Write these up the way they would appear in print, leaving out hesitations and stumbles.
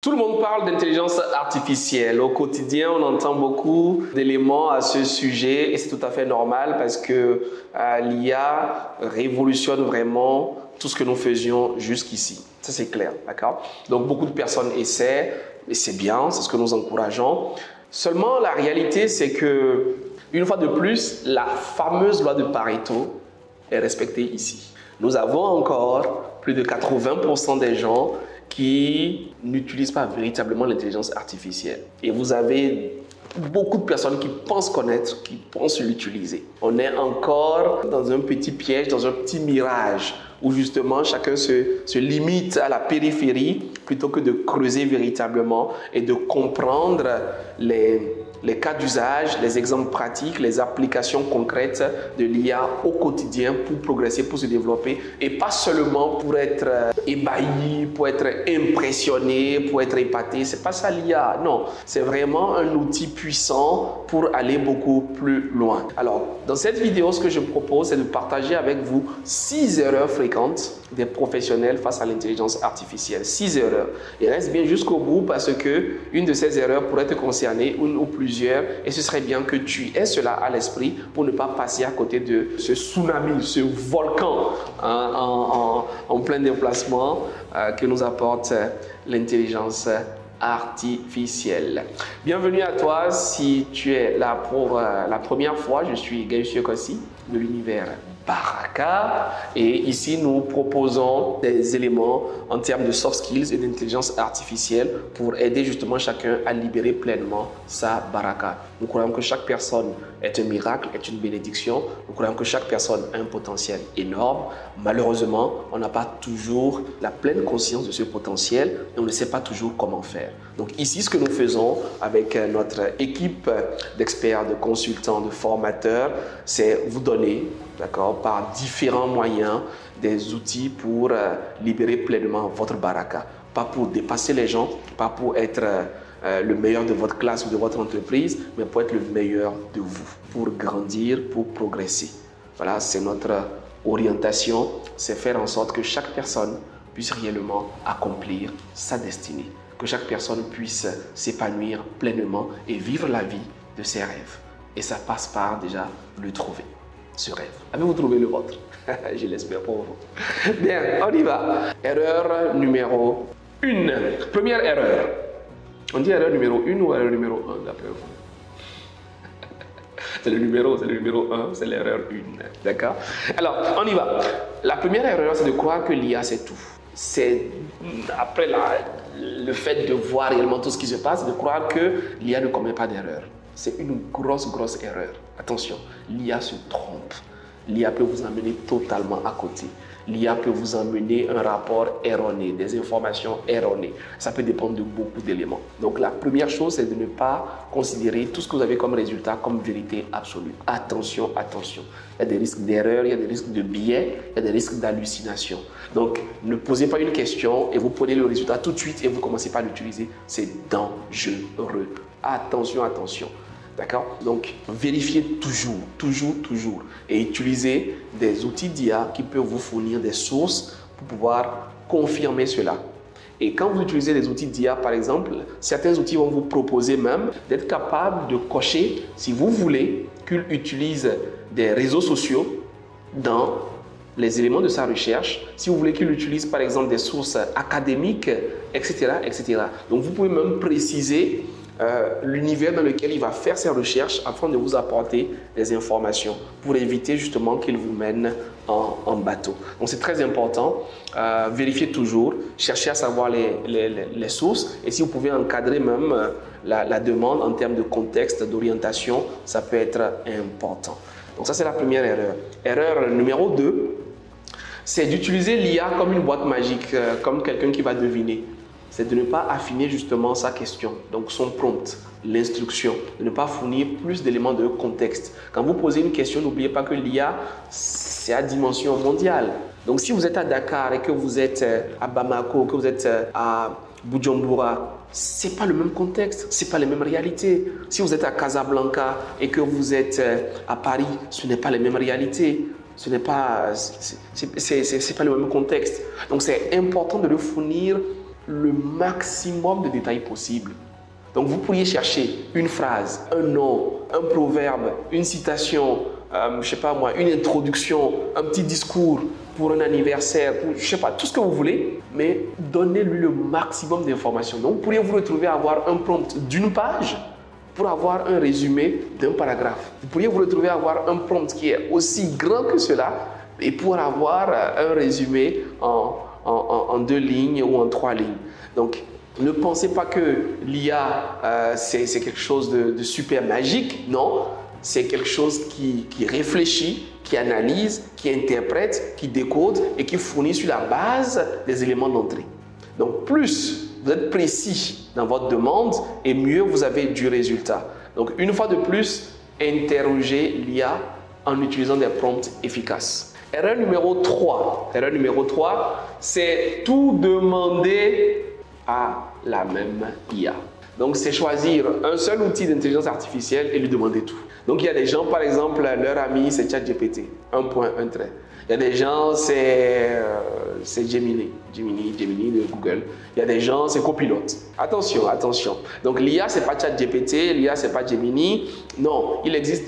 Tout le monde parle d'intelligence artificielle. Au quotidien, on entend beaucoup d'éléments à ce sujet et c'est tout à fait normal parce que l'IA révolutionne vraiment tout ce que nous faisions jusqu'ici. Ça, c'est clair, d'accord? Donc, beaucoup de personnes essaient et c'est bien, c'est ce que nous encourageons. Seulement, la réalité, c'est que, une fois de plus, la fameuse loi de Pareto est respectée ici. Nous avons encore plus de 80% des gens qui n'utilisent pas véritablement l'intelligence artificielle. Et vous avez beaucoup de personnes qui pensent connaître, qui pensent l'utiliser. On est encore dans un petit piège, dans un petit mirage où justement chacun se limite à la périphérie plutôt que de creuser véritablement et de comprendre les cas d'usage, les exemples pratiques, les applications concrètes de l'IA au quotidien pour progresser, pour se développer et pas seulement pour être ébahi, pour être impressionné, pour être épaté. C'est pas ça l'IA, non. C'est vraiment un outil puissant pour aller beaucoup plus loin. Alors, dans cette vidéo, ce que je propose, c'est de partager avec vous 6 erreurs fréquentes des professionnels face à l'intelligence artificielle. 6 erreurs. Et reste bien jusqu'au bout parce que une de ces erreurs pourrait te concerner, une ou plusieurs, et ce serait bien que tu aies cela à l'esprit pour ne pas passer à côté de ce tsunami, ce volcan en plein déplacement que nous apporte l'intelligence artificielle. Bienvenue à toi si tu es là pour la première fois. Je suis Gaius Yokossi de l'univers Baraka et ici nous proposons des éléments en termes de soft skills et d'intelligence artificielle pour aider justement chacun à libérer pleinement sa Baraka. Nous croyons que chaque personne est un miracle, est une bénédiction. Nous croyons que chaque personne a un potentiel énorme. Malheureusement, on n'a pas toujours la pleine conscience de ce potentiel et on ne sait pas toujours comment faire. Donc ici, ce que nous faisons avec notre équipe d'experts, de consultants, de formateurs, c'est vous donner, d'accord, par différents moyens, des outils pour libérer pleinement votre baraka. Pas pour dépasser les gens, pas pour être le meilleur de votre classe ou de votre entreprise, mais pour être le meilleur de vous, pour grandir, pour progresser. Voilà, c'est notre orientation, c'est faire en sorte que chaque personne puisse réellement accomplir sa destinée, que chaque personne puisse s'épanouir pleinement et vivre la vie de ses rêves. Et ça passe par déjà le trouver. Ce rêve. Avez-vous trouvé le vôtre? Je l'espère pour vous. Bien, on y va. Erreur numéro 1. Première erreur. On dit erreur numéro 1 ou erreur numéro 1 d'après vous? C'est le numéro 1, c'est l'erreur 1. D'accord? Alors, on y va. La première erreur, c'est de croire que l'IA, c'est tout. C'est après le fait de voir réellement tout ce qui se passe, de croire que l'IA ne commet pas d'erreur. C'est une grosse erreur. Attention, l'IA se trompe. L'IA peut vous emmener totalement à côté. L'IA peut vous emmener un rapport erroné, des informations erronées. Ça peut dépendre de beaucoup d'éléments. Donc la première chose, c'est de ne pas considérer tout ce que vous avez comme résultat comme vérité absolue. Attention, attention. Il y a des risques d'erreur, il y a des risques de biais, il y a des risques d'hallucination. Donc ne posez pas une question et vous prenez le résultat tout de suite et vous commencez pas à l'utiliser. C'est dangereux. Attention, attention. D'accord? Donc, vérifiez toujours et utilisez des outils d'IA qui peuvent vous fournir des sources pour pouvoir confirmer cela. Et quand vous utilisez des outils d'IA, par exemple, certains outils vont vous proposer même d'être capable de cocher, si vous voulez, qu'il utilise des réseaux sociaux dans les éléments de sa recherche, si vous voulez qu'il utilise par exemple des sources académiques, etc., etc. Donc, vous pouvez même préciser l'univers dans lequel il va faire ses recherches afin de vous apporter des informations pour éviter justement qu'il vous mène en bateau. Donc c'est très important, vérifiez toujours, cherchez à savoir les sources et si vous pouvez encadrer même la demande en termes de contexte, d'orientation, ça peut être important. Donc ça c'est la première erreur. Erreur numéro 2, c'est d'utiliser l'IA comme une boîte magique, comme quelqu'un qui va deviner. C'est de ne pas affiner justement sa question, donc son prompt, l'instruction, de ne pas fournir plus d'éléments de contexte. Quand vous posez une question, n'oubliez pas que l'IA, c'est à dimension mondiale. Donc si vous êtes à Dakar et que vous êtes à Bamako, que vous êtes à Bujumbura, ce n'est pas le même contexte, ce n'est pas les mêmes réalités. Si vous êtes à Casablanca et que vous êtes à Paris, ce n'est pas les mêmes réalités. Ce n'est pas, c'est pas le même contexte. Donc c'est important de le fournir le maximum de détails possible. Donc, vous pourriez chercher une phrase, un nom, un proverbe, une citation, je sais pas moi, une introduction, un petit discours pour un anniversaire, pour, je sais pas, tout ce que vous voulez, mais donnez-lui le maximum d'informations. Donc, vous pourriez vous retrouver à avoir un prompt d'une page pour avoir un résumé d'un paragraphe. Vous pourriez vous retrouver à avoir un prompt qui est aussi grand que cela et pour avoir un résumé en 2 lignes ou en 3 lignes. Donc, ne pensez pas que l'IA, c'est quelque chose de super magique. Non, c'est quelque chose qui réfléchit, qui analyse, qui interprète, qui décode et qui fournit sur la base des éléments d'entrée. Donc, plus vous êtes précis dans votre demande et mieux vous avez du résultat. Donc, une fois de plus, interrogez l'IA en utilisant des prompts efficaces. Erreur numéro 3. Erreur numéro 3, c'est tout demander à la même IA. Donc, c'est choisir un seul outil d'intelligence artificielle et lui demander tout. Donc, il y a des gens, par exemple, leur ami, c'est ChatGPT, un point, un trait. Il y a des gens, c'est Gemini de Google. Il y a des gens, c'est Copilot. Attention, attention. Donc, l'IA, ce n'est pas ChatGPT, l'IA, ce n'est pas Gemini. Non, il existe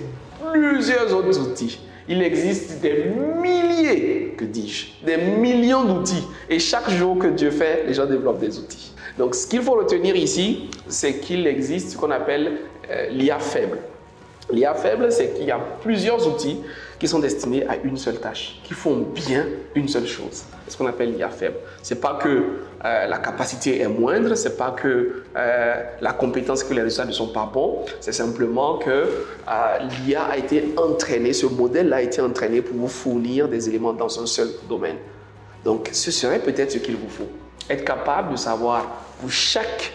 plusieurs autres outils. Il existe des milliers, que dis-je, des millions d'outils. Et chaque jour que Dieu fait, les gens développent des outils. Donc, ce qu'il faut retenir ici, c'est qu'il existe ce qu'on appelle l'IA faible. L'IA faible, c'est qu'il y a plusieurs outils qui sont destinés à une seule tâche, qui font bien une seule chose. C'est ce qu'on appelle l'IA faible. Ce n'est pas que la capacité est moindre, ce n'est pas que la compétence, que les résultats ne sont pas bons, c'est simplement que l'IA a été entraînée, ce modèle a été entraîné pour vous fournir des éléments dans un seul domaine. Donc, ce serait peut-être ce qu'il vous faut. Être capable de savoir pour chaque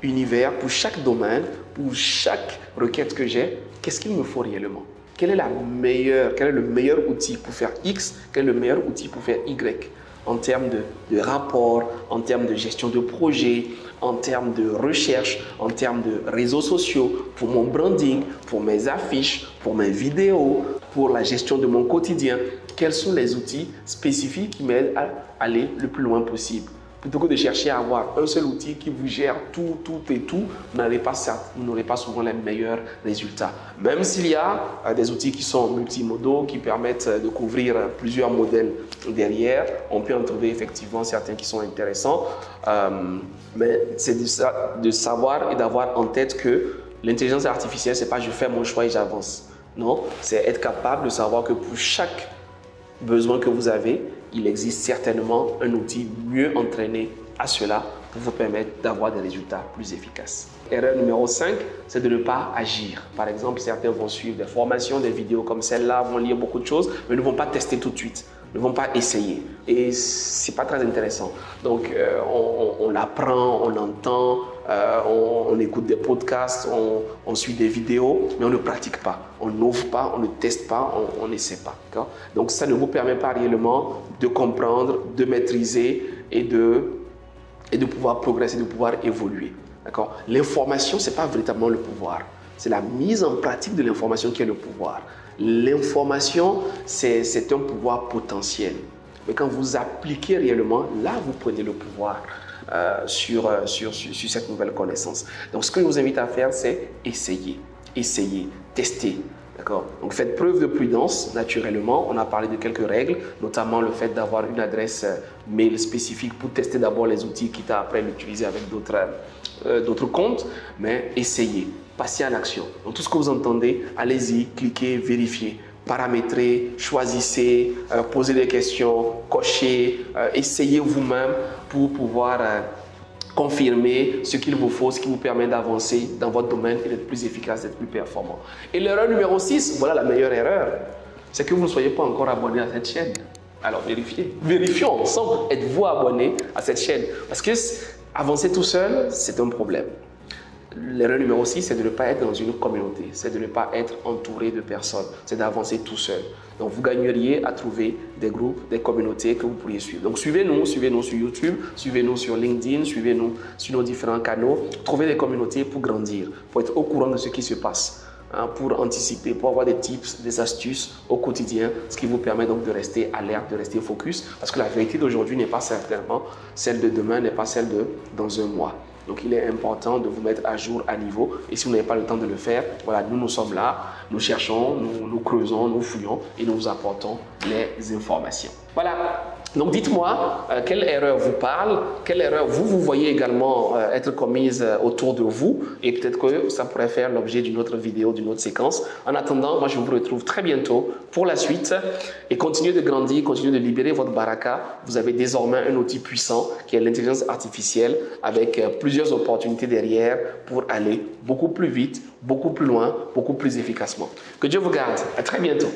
univers, pour chaque domaine, pour chaque requête que j'ai, qu'est-ce qu'il me faut réellement? Quel est le meilleur outil pour faire X? Quel est le meilleur outil pour faire Y? En termes de rapport, en termes de gestion de projet, en termes de recherche, en termes de réseaux sociaux, pour mon branding, pour mes affiches, pour mes vidéos, pour la gestion de mon quotidien. Quels sont les outils spécifiques qui m'aident à aller le plus loin possible? Plutôt que de chercher à avoir un seul outil qui vous gère tout, vous n'aurez pas souvent les meilleurs résultats. Même s'il y a des outils qui sont multimodaux, qui permettent de couvrir plusieurs modèles derrière, on peut en trouver effectivement certains qui sont intéressants. Mais c'est de savoir et d'avoir en tête que l'intelligence artificielle, ce n'est pas je fais mon choix et j'avance. Non, c'est être capable de savoir que pour chaque besoin que vous avez, il existe certainement un outil mieux entraîné à cela pour vous permettre d'avoir des résultats plus efficaces. Erreur numéro 5, c'est de ne pas agir. Par exemple, certains vont suivre des formations, des vidéos comme celle-là, vont lire beaucoup de choses, mais ne vont pas tester tout de suite, ne vont pas essayer. Et ce n'est pas très intéressant. Donc, on l'apprend, on l'entend, on écoute des podcasts, on suit des vidéos, mais on ne pratique pas. On n'ouvre pas, on ne teste pas, on n'essaie pas. Donc, ça ne vous permet pas réellement de comprendre, de maîtriser et de pouvoir progresser, de pouvoir évoluer. L'information, ce n'est pas véritablement le pouvoir. C'est la mise en pratique de l'information qui est le pouvoir. L'information, c'est un pouvoir potentiel. Mais quand vous appliquez réellement, là, vous prenez le pouvoir sur cette nouvelle connaissance. Donc, ce que je vous invite à faire, c'est essayer, tester. Donc, faites preuve de prudence, naturellement. On a parlé de quelques règles, notamment le fait d'avoir une adresse mail spécifique pour tester d'abord les outils, quitte à après l'utiliser avec d'autres comptes. Mais essayez, passez à l'action. Donc, tout ce que vous entendez, allez-y, cliquez, vérifiez. Paramétrez, choisissez, posez des questions, cochez, essayez vous-même pour pouvoir confirmer ce qu'il vous faut, ce qui vous permet d'avancer dans votre domaine et d'être plus efficace, d'être plus performant. Et l'erreur numéro 6, voilà la meilleure erreur, c'est que vous ne soyez pas encore abonné à cette chaîne. Alors vérifiez, vérifions ensemble, êtes-vous abonné à cette chaîne? Parce que avancer tout seul, c'est un problème. L'erreur numéro 6, c'est de ne pas être dans une communauté, c'est de ne pas être entouré de personnes, c'est d'avancer tout seul. Donc, vous gagneriez à trouver des groupes, des communautés que vous pourriez suivre. Donc, suivez-nous sur YouTube, suivez-nous sur LinkedIn, suivez-nous sur nos différents canaux. Trouvez des communautés pour grandir, pour être au courant de ce qui se passe. pour anticiper, pour avoir des tips, des astuces au quotidien, ce qui vous permet donc de rester alerte, de rester focus, parce que la vérité d'aujourd'hui n'est pas certainement celle de demain, n'est pas celle de dans un mois. Donc, il est important de vous mettre à jour, à niveau. Et si vous n'avez pas le temps de le faire, voilà, nous sommes là, nous cherchons, nous creusons, nous fouillons et nous vous apportons les informations. Voilà. Donc, dites-moi quelle erreur vous parle, quelle erreur vous voyez également être commise autour de vous, et peut-être que ça pourrait faire l'objet d'une autre vidéo, d'une autre séquence. En attendant, moi, je vous retrouve très bientôt pour la suite et continuez de grandir, continuez de libérer votre baraka. Vous avez désormais un outil puissant qui est l'intelligence artificielle avec plusieurs opportunités derrière pour aller beaucoup plus vite, beaucoup plus loin, beaucoup plus efficacement. Que Dieu vous garde. À très bientôt.